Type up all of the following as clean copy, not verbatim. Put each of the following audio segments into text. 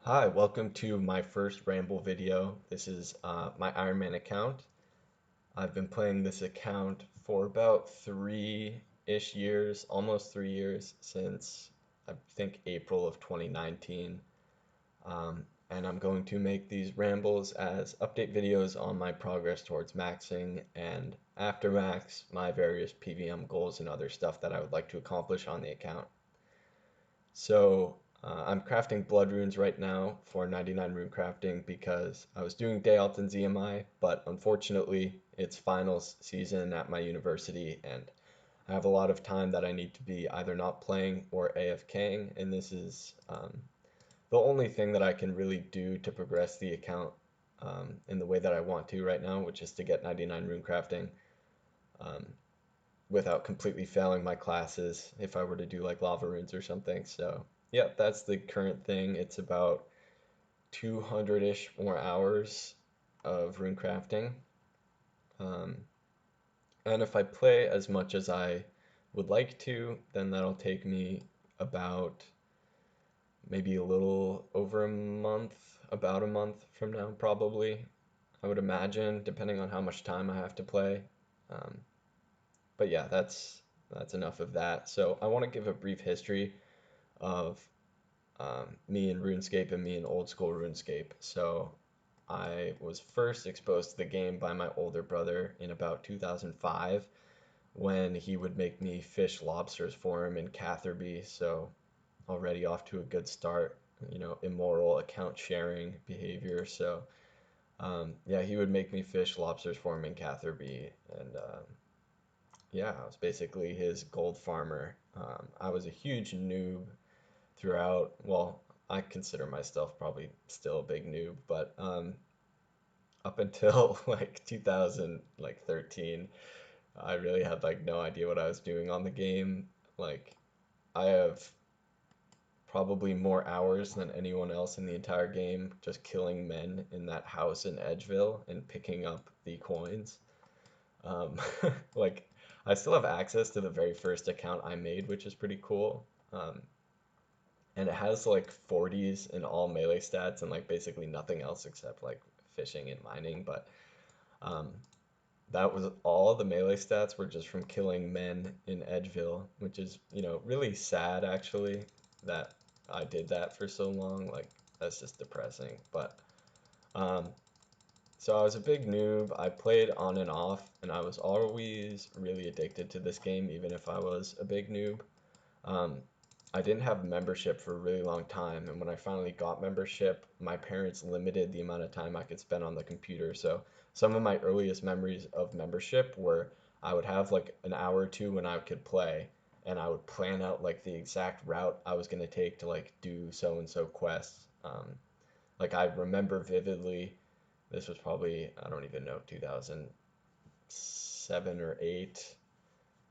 Hi, welcome to my first Ramble video. This is my Ironman account. I've been playing this account for about 3-ish years, almost 3 years, since I think April of 2019. And I'm going to make these rambles as update videos on my progress towards maxing and after max, my various PVM goals and other stuff that I would like to accomplish on the account. So I'm crafting blood runes right now for 99 rune crafting because I was doing day alt in ZMI, but unfortunately it's finals season at my university and I have a lot of time that I need to be either not playing or AFKing, and this is the only thing that I can really do to progress the account in the way that I want to right now, which is to get 99 rune crafting um, without completely failing my classes if I were to do like lava runes or something. So yeah, that's the current thing. It's about 200-ish more hours of rune crafting. Um, and if I play as much as I would like to, then that'll take me about maybe a little over a month, about a month from now, probably. I would imagine, depending on how much time I have to play. Um, but yeah, that's enough of that. So I want to give a brief history of me in RuneScape and me in old school RuneScape. So I was first exposed to the game by my older brother in about 2005 when he would make me fish lobsters for him in Catherby. So already off to a good start, immoral account sharing behavior. So yeah, he would make me fish lobsters for him in Catherby, and yeah, I was basically his gold farmer. I was a huge noob throughout. Well, I consider myself probably still a big noob, but up until like 2013, I really had like no idea what I was doing on the game. Like I have probably more hours than anyone else in the entire game just killing men in that house in Edgeville and picking up the coins. Um, like I still have access to the very first account I made, which is pretty cool. And it has like 40s in all melee stats and like basically nothing else except like fishing and mining. But um, that was all the melee stats were just from killing men in Edgeville, which is, really sad actually that I did that for so long. Like that's just depressing. But um, so I was a big noob. I played on and off, and I was always really addicted to this game, even if I was a big noob. Um, I didn't have membership for a really long time, and when I finally got membership, my parents limited the amount of time I could spend on the computer. So some of my earliest memories of membership were I would have like an hour or two when I could play, and I would plan out like the exact route I was gonna take to like do so and so quests. Like I remember vividly, this was probably I don't even know 2007 or 8,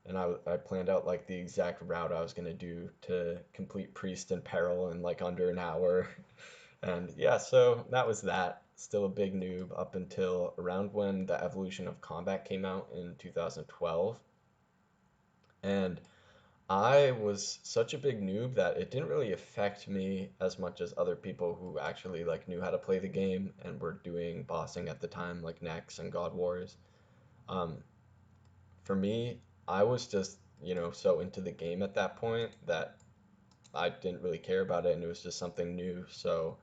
and I planned out like the exact route I was gonna do to complete Priest in Peril in like under an hour. And yeah, so that was that. Still a big noob up until around when the Evolution of Combat came out in 2012. And I was such a big noob that it didn't really affect me as much as other people who actually like knew how to play the game and were doing bossing at the time, like Nex and God Wars. Um, for me, I was just, so into the game at that point that I didn't really care about it and it was just something new. So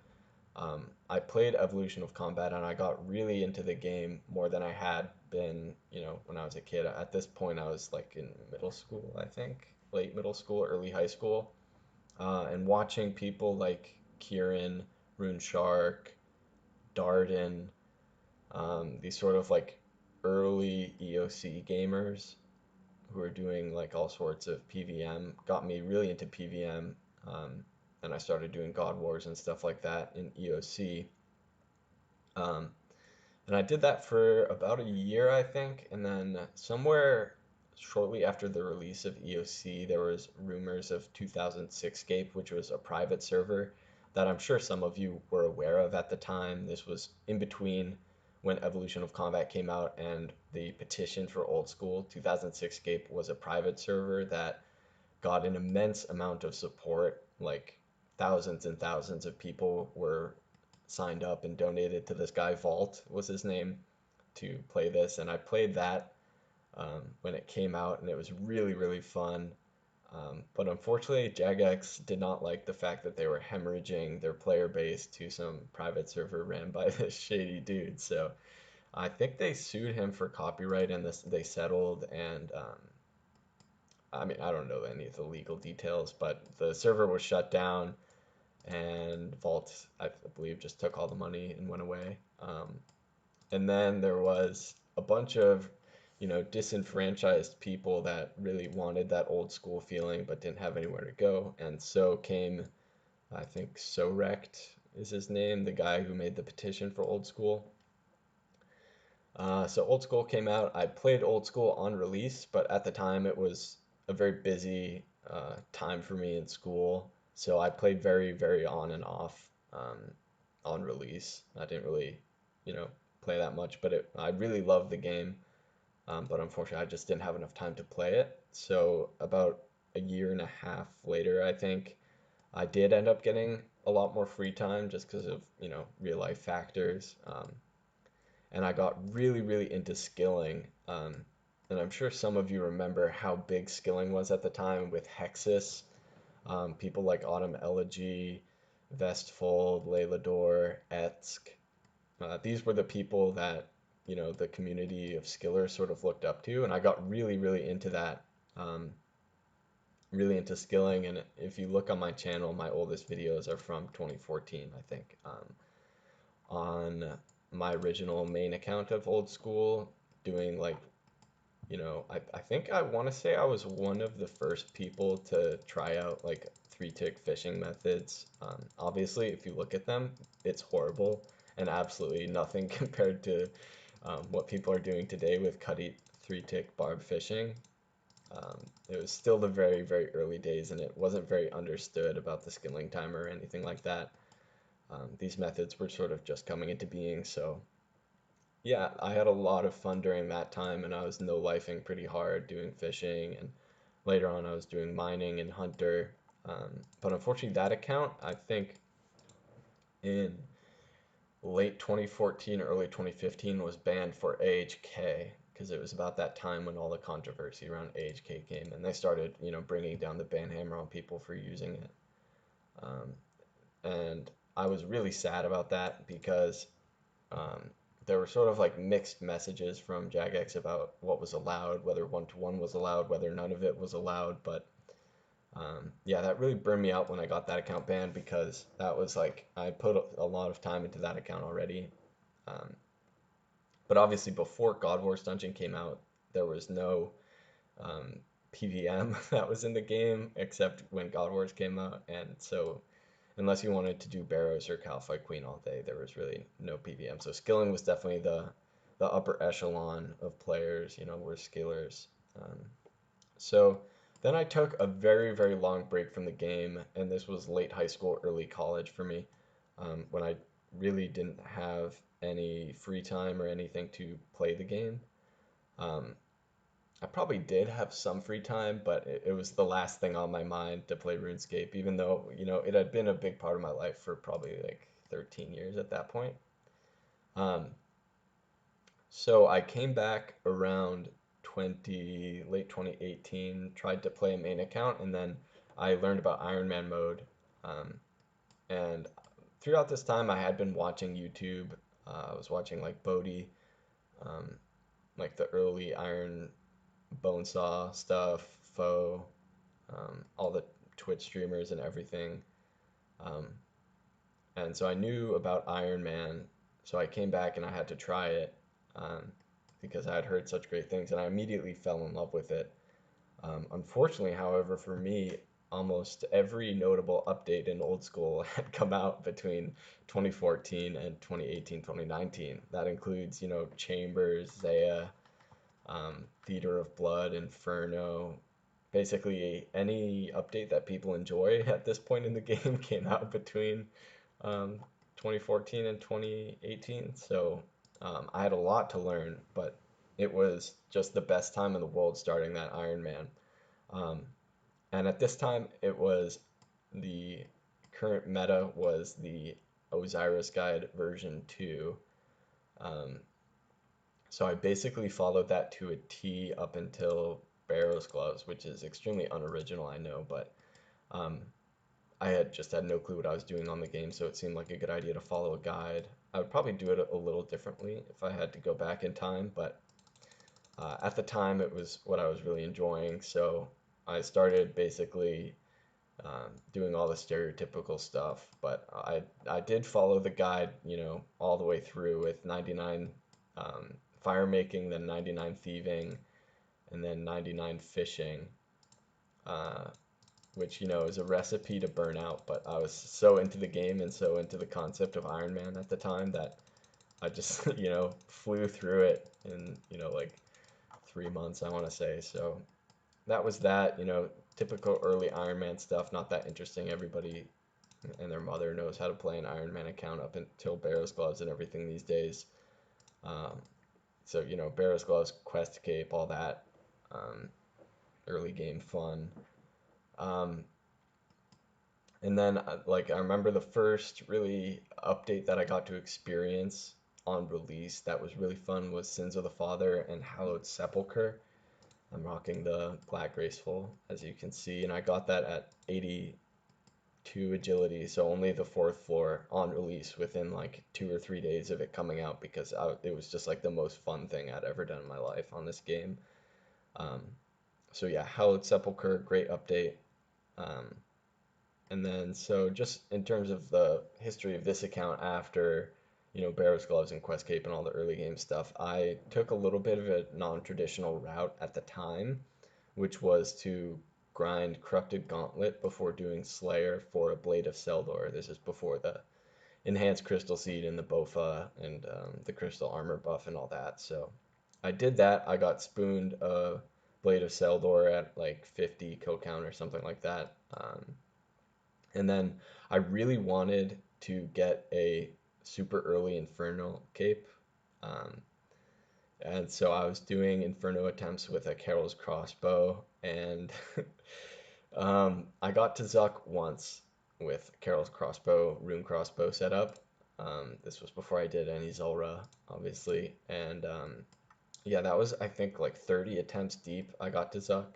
I played Evolution of Combat and I got really into the game more than I had been, when I was a kid. At this point, I was like in middle school, I think, late middle school, early high school, and watching people like Kieran, Rune Shark, Darden, these sort of like early EOC gamers who are doing like all sorts of PVM got me really into PVM. And I started doing God Wars and stuff like that in EOC. Um, and I did that for about a year, I think. And then somewhere shortly after the release of EOC, there was rumors of 2006 Scape, which was a private server that I'm sure some of you were aware of at the time. This was in between when Evolution of Combat came out and the petition for old school. 2006 Scape was a private server that got an immense amount of support, like thousands and thousands of people were signed up and donated to this guy. Vault was his name, to play this, and I played that when it came out, and it was really, really fun. But unfortunately, Jagex did not like the fact that they were hemorrhaging their player base to some private server ran by this shady dude. So I think they sued him for copyright, and this they settled. And I mean, I don't know any of the legal details, but the server was shut down, and Vault, I believe, just took all the money and went away. And then there was a bunch of, disenfranchised people that really wanted that old school feeling but didn't have anywhere to go. And so came, I think, So Wrecked is his name, the guy who made the petition for old school. So Old School came out. I played Old School on release, but at the time it was a very busy time for me in school. So I played very, very on and off on release. I didn't really, you know, play that much, but I really loved the game. But unfortunately, I just didn't have enough time to play it. So about a year and a half later, I think I did end up getting a lot more free time just because of, real life factors. And I got really, really into skilling. And I'm sure some of you remember how big skilling was at the time with Hexus, people like Autumn Elegy, Vestfold, Leilador, Etsk. These were the people that, the community of skillers sort of looked up to. And I got really, really into that, really into skilling. And if you look on my channel, my oldest videos are from 2014, I think. On my original main account of Old School, doing like, I think I want to say I was one of the first people to try out like three-tick fishing methods. Obviously, if you look at them, it's horrible and absolutely nothing compared to what people are doing today with cutty three-tick barb fishing. It was still the very, very early days, and it wasn't very understood about the skilling timer or anything like that. These methods were sort of just coming into being, so yeah, I had a lot of fun during that time, and I was no-lifing pretty hard doing fishing, and later on I was doing mining and hunter. But unfortunately, that account, I think in late 2014, early 2015, was banned for AHK because it was about that time when all the controversy around AHK came, and they started, bringing down the ban hammer on people for using it. Um, and I was really sad about that because Um, there were sort of like mixed messages from Jagex about what was allowed, whether one-to-one was allowed, whether none of it was allowed. But yeah, that really burned me out when I got that account banned because that was like I put a lot of time into that account already. Um, but obviously, before God Wars Dungeon came out, there was no um, PVM that was in the game except when God Wars came out, and so unless you wanted to do Barrows or Calcite Queen all day, there was really no PVM. So skilling was definitely the upper echelon of players, were skillers. Um, so then I took a very, very long break from the game, and this was late high school, early college for me, when I really didn't have any free time or anything to play the game. Um, I probably did have some free time, but it was the last thing on my mind to play RuneScape, even though, it had been a big part of my life for probably like 13 years at that point. Um, so I came back around late 2018, tried to play a main account, and then I learned about Ironman mode. Um, and throughout this time, I had been watching YouTube. I was watching like Bodhi, um, like the early Iron Bonesaw stuff, Foe, all the Twitch streamers and everything. Um, and so I knew about Iron Man, so I came back and I had to try it um, because I had heard such great things, and I immediately fell in love with it. Unfortunately, however, for me, almost every notable update in Old School had come out between 2014 and 2018, 2019. That includes, Chambers, Zaya, Theater of Blood, Inferno. Basically, any update that people enjoy at this point in the game came out between 2014 and 2018. So I had a lot to learn, but it was just the best time in the world starting that Ironman. Um, and at this time, it was the current meta was the OSRS guide version 2. Um, so I basically followed that to a T up until Barrow's Gloves, which is extremely unoriginal, I know, but um, I had just had no clue what I was doing on the game, so it seemed like a good idea to follow a guide. I would probably do it a little differently if I had to go back in time, but at the time it was what I was really enjoying, so I started basically doing all the stereotypical stuff, but I did follow the guide, you know, all the way through with 99 fire making, then 99 thieving, and then 99 fishing, uh, which, you know, is a recipe to burn out. But I was so into the game and so into the concept of Ironman at the time that I just, you know, flew through it in, you know, like 3 months, I want to say. So that was that, you know, typical early Ironman stuff, not that interesting. Everybody and their mother knows how to play an Ironman account up until Barrow's Gloves and everything these days. Um, so, you know, Barrow's Gloves, Quest Cape, all that, um, early game fun. Um, and then, like, I remember the first really update that I got to experience on release that was really fun was Sins of the Father and Hallowed Sepulchre. I'm rocking the Black Graceful, as you can see, and I got that at 82 agility, so only the fourth floor on release within like 2 or 3 days of it coming out because it was just like the most fun thing I'd ever done in my life on this game. Um, so yeah, Hallowed Sepulchre, great update. Um, and then so just in terms of the history of this account after, you know, Barrow's Gloves and Quest Cape and all the early game stuff, I took a little bit of a non-traditional route at the time, which was to grind Corrupted Gauntlet before doing Slayer for a Blade of Seldor. This is before the Enhanced Crystal Seed and the Bofa and the Crystal Armor buff and all that. So I did that. I got spooned a Blade of Seldor at like 50 kill count or something like that. And then I really wanted to get a super early Inferno cape. Um, and so I was doing Inferno attempts with a Carol's crossbow, and I got to Zuck once with Carol's crossbow, rune crossbow setup. This was before I did any Zulrah, obviously, and yeah, that was I think like 30 attempts deep. I got to Zuck,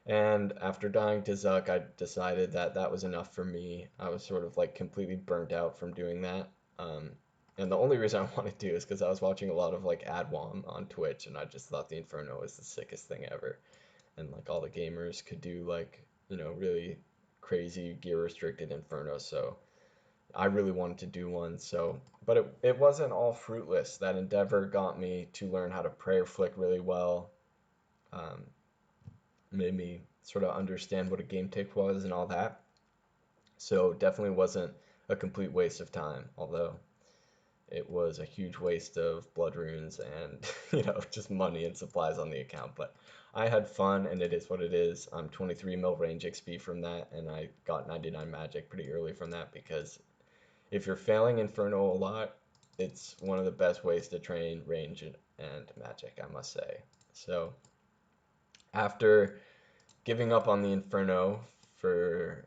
and after dying to Zuck, I decided that that was enough for me. I was sort of like completely burnt out from doing that. Um, and the only reason I wanted to is because I was watching a lot of like Adwam on Twitch, and I just thought the Inferno was the sickest thing ever. And like all the gamers could do like, you know, really crazy gear restricted Inferno. So I really wanted to do one. So, but it wasn't all fruitless. That endeavor got me to learn how to prayer flick really well. Um, Made me sort of understand what a game tick was and all that. So definitely wasn't a complete waste of time, although it was a huge waste of blood runes and you know just money and supplies on the account. But I had fun, and it is what it is. I'm 23 mil range XP from that, and I got 99 magic pretty early from that because if you're failing Inferno a lot, it's one of the best ways to train range and magic, I must say. So after giving up on the Inferno for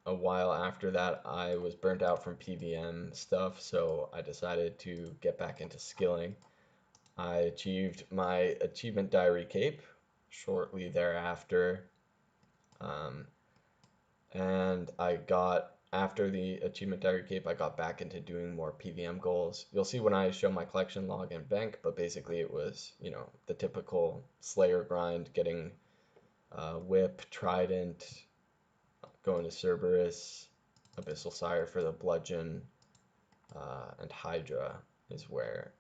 a while after that, I was burnt out from PVM stuff, so I decided to get back into skilling. I achieved my achievement diary cape shortly thereafter, um, and I got after the achievement diary cape, I got back into doing more PVM goals. You'll see when I show my collection log and bank, but basically it was, you know, the typical Slayer grind, getting whip, trident, going to Cerberus, Abyssal Sire for the bludgeon, and Hydra is where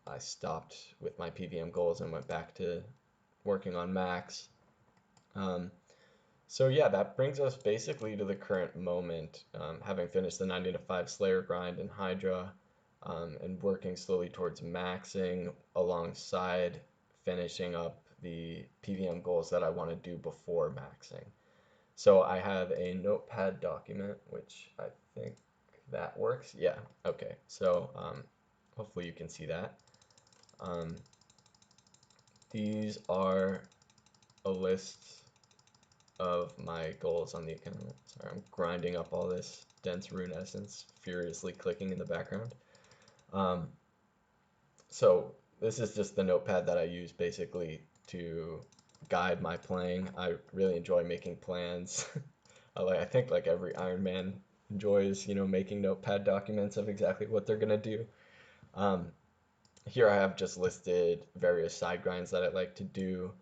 I stopped with my PVM goals and went back to working on max. Um, so yeah, that brings us basically to the current moment, having finished the 90 to 5 Slayer grind and Hydra, and working slowly towards maxing alongside finishing up the PVM goals that I want to do before maxing. So I have a notepad document, which I think that works. Yeah, okay. So hopefully you can see that. These are a list of my goals on the account. Sorry, I'm grinding up all this dense rune essence, furiously clicking in the background. Um, so this is just the notepad that I use basically to guide my playing. I really enjoy making plans. I think like every Ironman enjoys, making notepad documents of exactly what they're gonna do. Um, Here I have just listed various side grinds that I like to do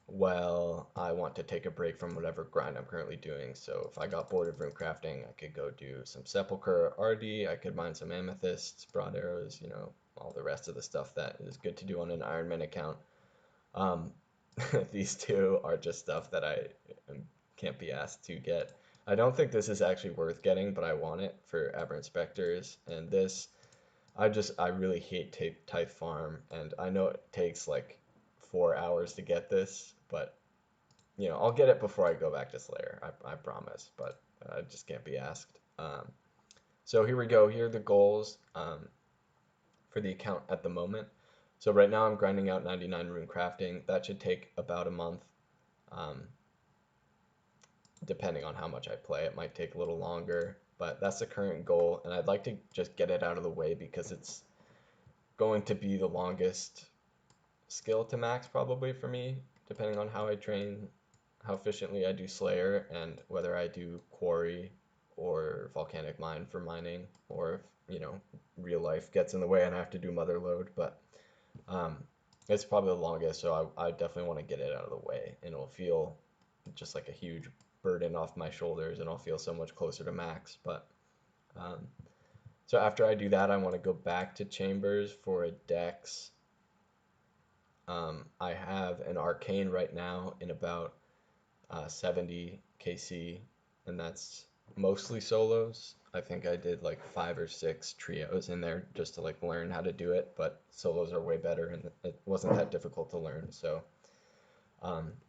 while I want to take a break from whatever grind I'm currently doing. So if I got bored of rune crafting, I could go do some sepulcher RD, I could mine some amethysts, broad arrows, all the rest of the stuff that is good to do on an Ironman account. Um, these two are just stuff that I can't be asked to get. I don't think this is actually worth getting, but I want it for Aberrant Specters, and this I really hate type farm, and I know it takes like 4 hours to get this, but I'll get it before I go back to Slayer. I promise, but I just can't be asked. So here we go. Here are the goals for the account at the moment. So right now I'm grinding out 99 rune crafting. That should take about a month, um, depending on how much I play. It might take a little longer, but that's the current goal, and I'd like to just get it out of the way because it's going to be the longest skill to max probably for me, depending on how I train, how efficiently I do Slayer, and whether I do Quarry or Volcanic Mine for mining, or if, real life gets in the way and I have to do Mother Load. But um, it's probably the longest, so I definitely want to get it out of the way, and it'll feel just like a huge burden off my shoulders, and I'll feel so much closer to max. But um, so after I do that, I want to go back to Chambers for a Dex. I have an Arcane right now in about 70 KC, and that's mostly solos. I think I did like 5 or 6 trios in there just to like learn how to do it, but solos are way better, and it wasn't that difficult to learn. So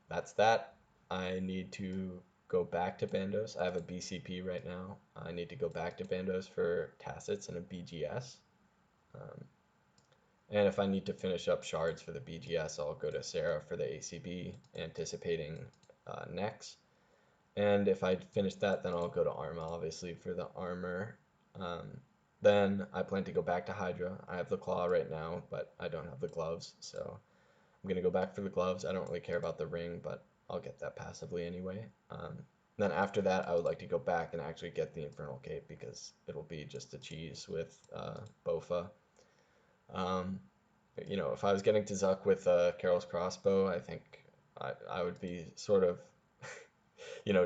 that's that. I need to go back to Bandos. I have a BCP right now. I need to go back to Bandos for Tacits and a BGS. Um, and if I need to finish up shards for the BGS, I'll go to Sarah for the ACB, anticipating next. And if I finish that, then I'll go to Arma, obviously, for the armor. Um, then I plan to go back to Hydra. I have the claw right now, but I don't have the gloves, so I'm gonna go back for the gloves. I don't really care about the ring, but I'll get that passively anyway. Then after that, I would like to go back and actually get the Infernal Cape because it'll be just a cheese with Bofa. Um, if I was getting to Zuck with Carol's crossbow, I think I would be sort of,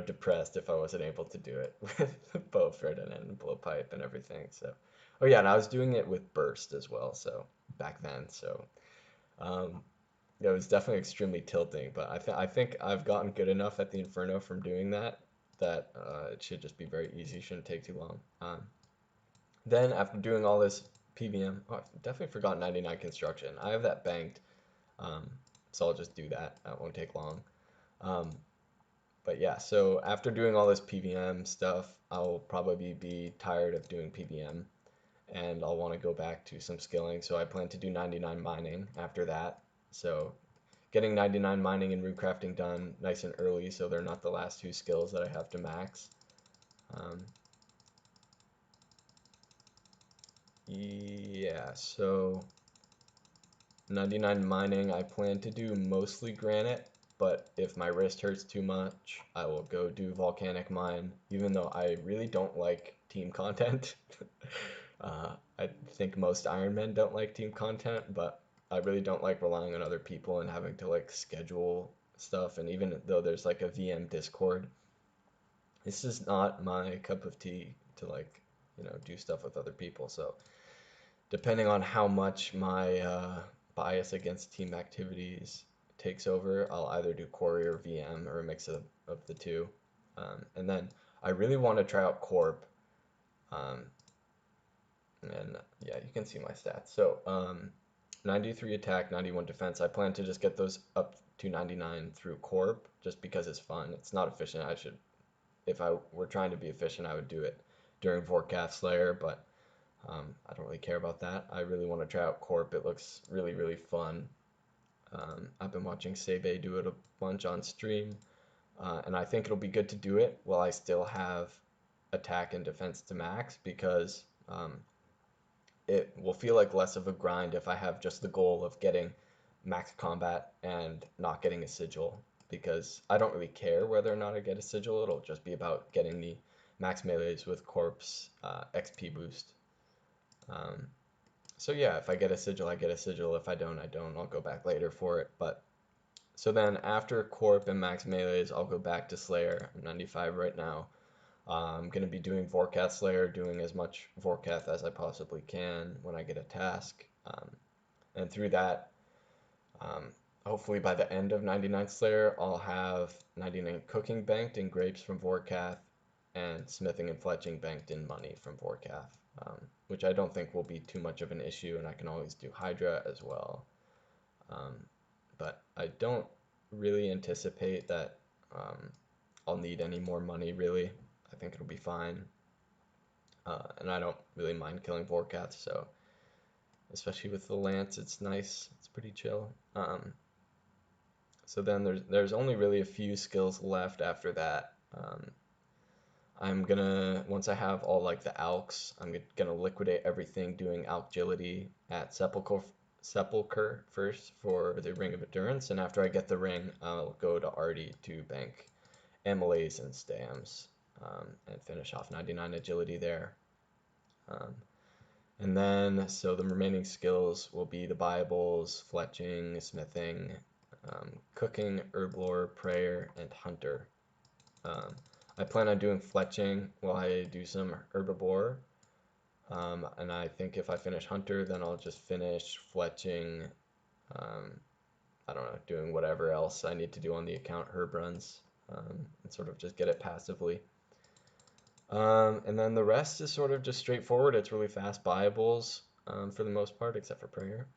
depressed if I wasn't able to do it with bow Ferdinand and blowpipe and everything. So, oh yeah, and I was doing it with burst as well. So back then, so um, it was definitely extremely tilting. But I think I've gotten good enough at the Inferno from doing that it should just be very easy. Shouldn't take too long. Then after doing all this PVM, oh, I definitely forgot 99 construction. I have that banked, um, so I'll just do that. That won't take long. Um, but yeah, so after doing all this PVM stuff, I'll probably be tired of doing PVM, and I'll want to go back to some skilling. So I plan to do 99 mining after that. So getting 99 mining and root crafting done nice and early, so they're not the last 2 skills that I have to max. Yeah, so 99 mining, I plan to do mostly granite, but if my wrist hurts too much, I will go do volcanic mine, even though I really don't like team content. I think most Ironmen don't like team content, but I really don't like relying on other people and having to like schedule stuff. And even though there's like a VM Discord, this is not my cup of tea to like, do stuff with other people. So depending on how much my bias against team activities takes over, I'll either do Quarry or VM or a mix of the two. And then I really want to try out Corp. Um, and yeah, you can see my stats. So 93 attack, 91 defense. I plan to just get those up to 99 through Corp just because it's fun. It's not efficient. If I were trying to be efficient, I would do it during Vorkath Slayer, but I don't really care about that. I really want to try out Corp. It looks really, really fun. I've been watching Sebe do it a bunch on stream. And I think it'll be good to do it while I still have attack and defense to max because it will feel like less of a grind if I have just the goal of getting max combat and not getting a sigil because I don't really care whether or not I get a sigil. It'll just be about getting the max melees with corpse XP boost. Um, so yeah, if I get a sigil, I get a sigil. If I don't, I don't. I'll go back later for it. But so then after corp and max melees, I'll go back to Slayer. I'm 95 right now. I'm going to be doing Vorkath Slayer, doing as much Vorkath as I possibly can when I get a task. And through that, um, hopefully by the end of 99 Slayer, I'll have 99 cooking banked in grapes from Vorkath and smithing and fletching banked in money from Vorkath, which I don't think will be too much of an issue, and I can always do Hydra as well. Um, but I don't really anticipate that I'll need any more money, really. I think it'll be fine. And I don't really mind killing Vorkath, so especially with the lance, it's nice. It's pretty chill. So then there's only really a few skills left after that. I'm gonna once I have all like the alks, I'm gonna liquidate everything doing alkagility at Sepulcher first for the Ring of Endurance, and after I get the ring, I'll go to Artie to bank Amylase and Stams and finish off 99 agility there. And then, so the remaining skills will be the Bibles, fletching, smithing, cooking, herblore, prayer, and hunter. I plan on doing fletching while I do some herbivore. And I think if I finish hunter, then I'll just finish fletching, I don't know, doing whatever else I need to do on the account herb runs, and sort of just get it passively. And then the rest is sort of just straightforward. It's really fast buyables for the most part, except for prayer.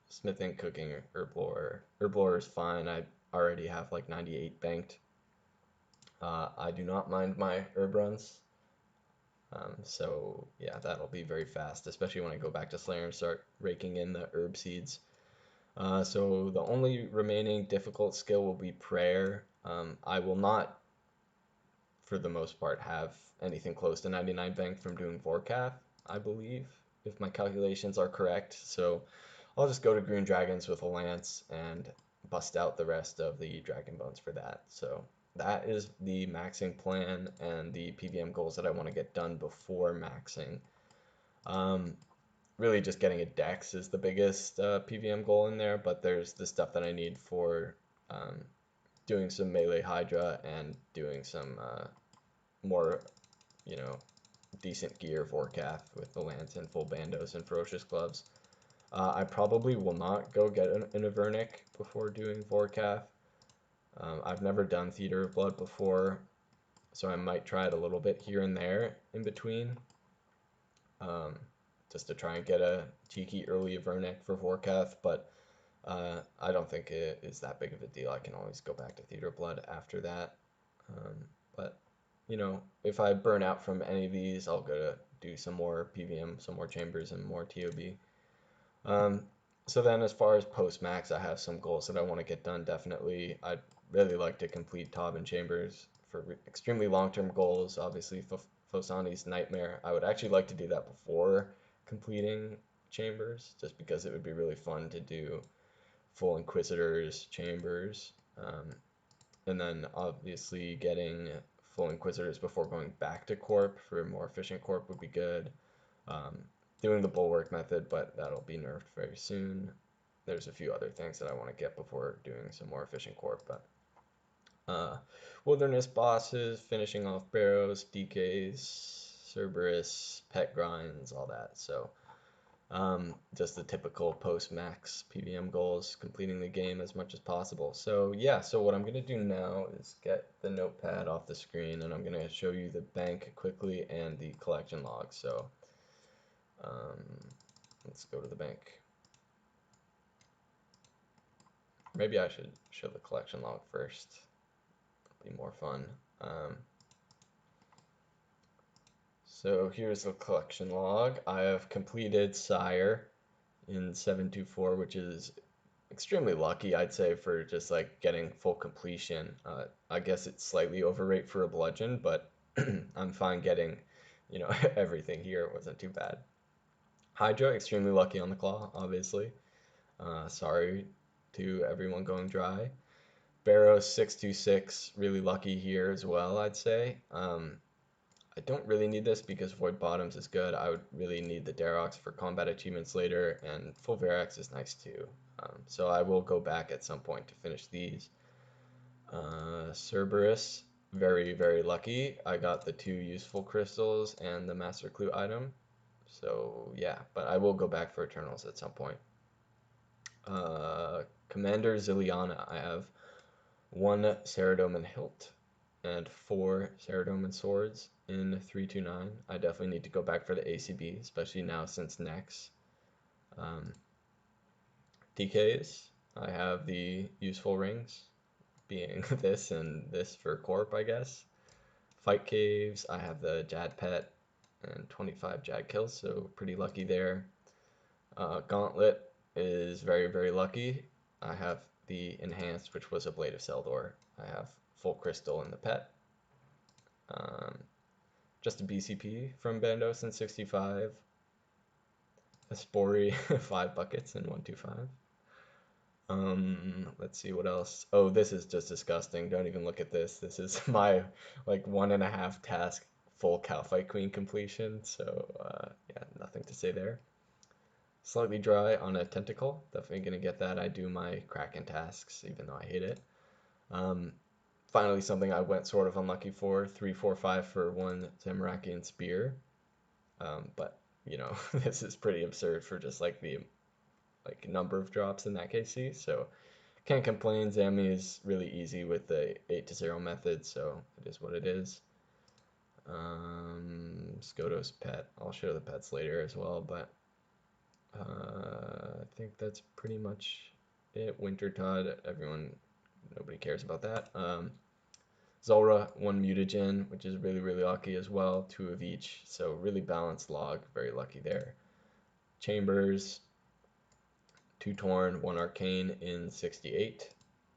Smithing, cooking, herblore. Herblore is fine. I already have like 98 banked. I do not mind my herb runs. So yeah, that'll be very fast, especially when I go back to Slayer and start raking in the herb seeds. So the only remaining difficult skill will be prayer. I will not for the most part, have anything close to 99 bank from doing Vorkath, I believe, if my calculations are correct. So I'll just go to Green Dragons with a Lance and bust out the rest of the Dragon Bones for that. So that is the maxing plan and the PVM goals that I want to get done before maxing. Really just getting a Dex is the biggest PVM goal in there, but there's the stuff that I need for doing some melee Hydra and doing some more, you know, decent gear Vorkath with the lance and full bandos and ferocious gloves. I probably will not go get an Avernic before doing Vorkath. I've never done Theater of Blood before, so I might try it a little bit here and there in between, just to try and get a cheeky early Avernic for Vorkath, but I don't think it is that big of a deal. I can always go back to Theater of Blood after that. But you know, if I burn out from any of these, I'll go to do some more PVM, some more chambers, and more TOB. So then as far as post-max, I have some goals that I want to get done, definitely. I'd really like to complete Tob and Chambers for extremely long-term goals. Obviously, Fosani's Nightmare. I would actually like to do that before completing Chambers, just because it would be really fun to do full Inquisitors, Chambers, and then obviously getting full Inquisitors before going back to Corp for a more efficient Corp would be good. Doing the Bulwark method, but that'll be nerfed very soon. There's a few other things that I want to get before doing some more efficient Corp, but Wilderness bosses, finishing off Barrows, DKs, Cerberus, pet grinds, all that. So just the typical post-max PVM goals, completing the game as much as possible. So yeah, so what I'm going to do now is get the notepad off the screen, and I'm going to show you the bank quickly and the collection log. So let's go to the bank. Maybe I should show the collection log first. It'll be more fun. So here's the collection log. I have completed Sire in 724, which is extremely lucky, I'd say, for just like getting full completion. I guess it's slightly overrate for a bludgeon, but I'm fine getting, everything here. It wasn't too bad. Hydra, extremely lucky on the claw, obviously. Sorry to everyone going dry. Barrow 626, really lucky here as well, I'd say. I don't really need this because Void Bottoms is good. I would really need the Darox for combat achievements later, and Full Verax is nice too. So I will go back at some point to finish these. Cerberus, very, very lucky. I got the 2 useful crystals and the Master Clue item. So yeah, but I will go back for Eternals at some point. Commander Zilliana, I have 1 Ceradoman Hilt and 4 Ceradoman Swords in 329. I definitely need to go back for the ACB, especially now since Nex. DKs, I have the useful rings, being this and this for Corp, I guess. Fight Caves, I have the Jad Pet and 25 Jad kills, so pretty lucky there. Gauntlet is very, very lucky. I have the Enhanced, which was a Blade of Seldor. I have full crystal in the pet. Just a BCP from Bando since 65. A Spory, 5 buckets in 125. Let's see what else. Oh, this is just disgusting. Don't even look at this. This is my like 1.5 task full Cowfight Queen completion. So yeah, nothing to say there. Slightly dry on a tentacle. Definitely gonna get that. I do my Kraken tasks, even though I hate it. Finally, something I went sort of unlucky for. 3, 4, 5 for 1 Zamorakian Spear. But this is pretty absurd for just like the number of drops in that KC. So can't complain. Zami is really easy with the 8-0 method, so it is what it is. Skoto's pet. I'll show the pets later as well, but I think that's pretty much it. Winter Todd, nobody cares about that. Zulrah, 1 mutagen, which is really, really lucky as well. 2 of each, so really balanced log. Very lucky there. Chambers, 2 Torn, 1 Arcane in 68,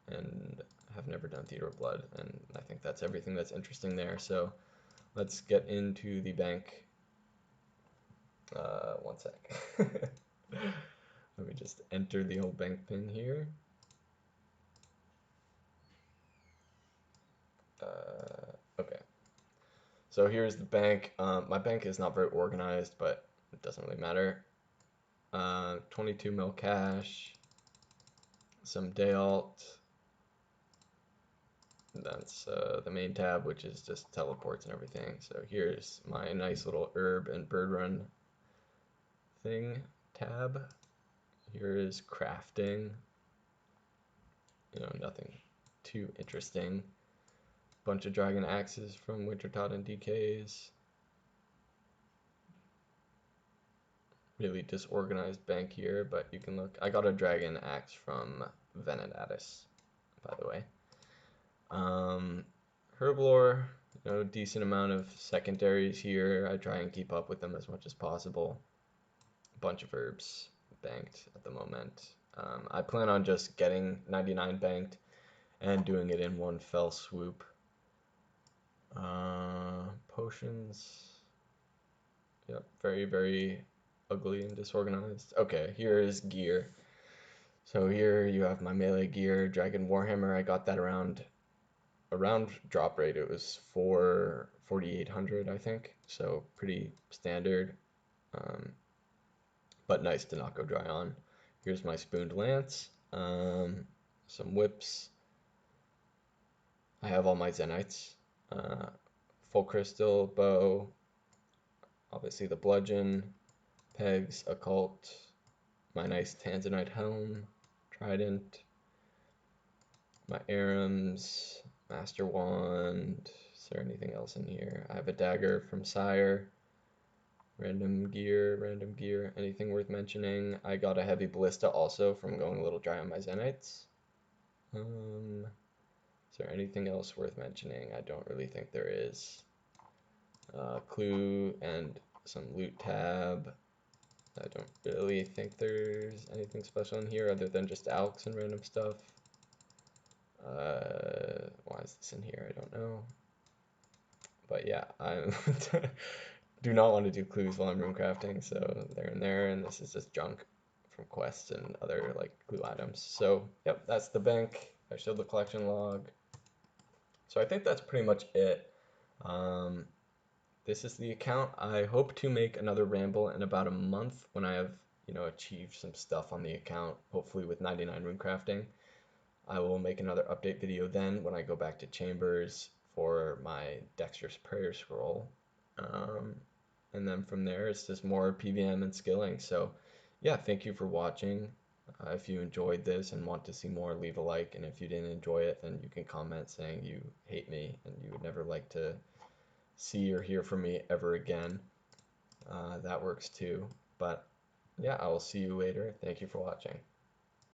and have never done Theater of Blood, and I think that's everything that's interesting there. So let's get into the bank. 1 sec. Let me just enter the old bank pin here. Okay. So here's the bank. My bank is not very organized, but it doesn't really matter. 22 mil cash, some day alt. That's the main tab, which is just teleports and everything. So here's my nice little herb and bird run thing tab. Here is crafting. Nothing too interesting. Bunch of dragon axes from Wintertot and DKs. Really disorganized bank here, but you can look. I got a dragon axe from Venedatus, by the way. Herblore, decent amount of secondaries here. I try and keep up with them as much as possible. Bunch of herbs banked at the moment. I plan on just getting 99 banked and doing it in one fell swoop. Potions. Yep, very, very ugly and disorganized. Okay, here is gear. So here you have my melee gear, Dragon Warhammer. I got that around drop rate. It was 4,800, I think. So pretty standard, but nice to not go dry on. Here's my spooned lance, some whips. I have all my Zenites, full crystal bow, obviously the bludgeon, pegs, occult, my nice Tanzanite helm, trident, my Arams, master wand. Is there anything else in here? I have a dagger from Sire. Random gear, anything worth mentioning? I got a heavy ballista also from going a little dry on my Zenites. Is there anything else worth mentioning? I don't really think there is. Clue and some loot tab. I don't really think there's anything special in here other than just alks and random stuff. Why is this in here? I don't know. But yeah, I do not want to do clues while I'm rune crafting, so they're in there, and this is just junk from quests and other like clue items. So yep, that's the bank. I showed the collection log. So I think that's pretty much it. Um, this is the account. I hope to make another ramble in about a month when I have, achieved some stuff on the account, hopefully with 99 rune crafting. I will make another update video then when I go back to Chambers for my Dexterous Prayer Scroll. Um, and then from there, it's just more PVM and skilling. So, yeah, thank you for watching. If you enjoyed this and want to see more, leave a like. And if you didn't enjoy it, then you can comment saying you hate me and you would never like to see or hear from me ever again. That works too. But yeah, I will see you later. Thank you for watching.